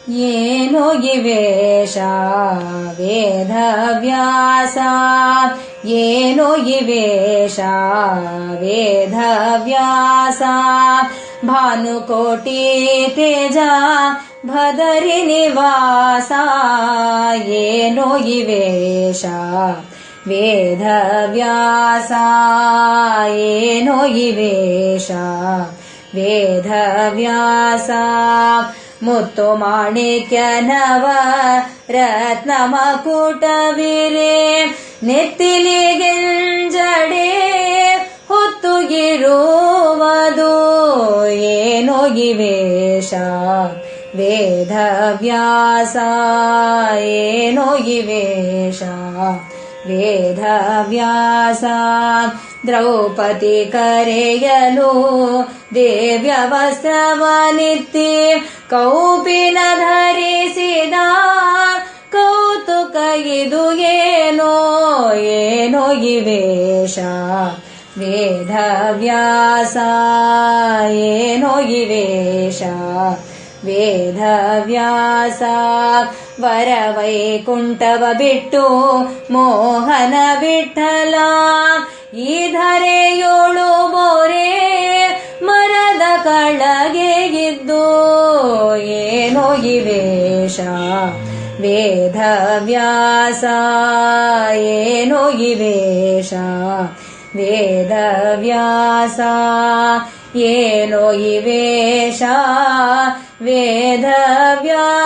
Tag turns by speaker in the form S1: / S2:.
S1: ಏನೋ ಈ ವೇಷ ವೇದವ್ಯಾಸ, ಏನೋ ಈ ವೇಷ ವೇದವ್ಯಾಸ. ಭಾನುಕೋಟಿ ತೇಜ ಭದರಿ ನಿವಾಸ, ಏನೋ ಈ ವೇಷ ವೇದವ್ಯಾಸ, ಏನೋ ಈ ವೇಷ ವೇದವ್ಯಾಸ. ಮುತ್ತು ಮಾಣಿಕ್ಯ ನವ ರತ್ನ ಮಕುಟವಿರೆ, ನೆತ್ತಿಲಿಗೆಂಜಡೆ ಹೊತ್ತು ಇರುವುದು, ಏನೋ ಈ ವೇಷ ವೇದವ್ಯಾಸ, ಏನೋ ಈ ವೇಷ ವೇದವ್ಯಾಸ. ದ್ರೌಪದಿ ಕರೆಯಲು ದಿವ್ಯ ವಸ್ತ್ರವನಿತ್ತಿ, ಕೌಪಿನ ಧರಿಸಿದ ಕೌತುಕ ಇದು ಏನೋ, ಏನೋ ಈ ವೇಷ ವೇದವ್ಯಾಸ, ಏನೋ ಈ ವೇಷ ವೇದವ್ಯಾಸ. ವರವೈಕುಂಠವ ಬಿಟ್ಟು ಮೋಹನ ವಿಠಲ, ಈ ಧರೆಯೋಳು ಬೋರೆ ಮರದ ಕಳಗೆ ಇದ್ದು, ಏನೋ ಈ ವೇಷ ವೇದವ್ಯಾಸ, ಏನೋ ಈ ವೇಷ ವೇದವ್ಯಾಸ. ಏನೋ ಈ ವೇಷ ವೇದವ್ಯಾಸ.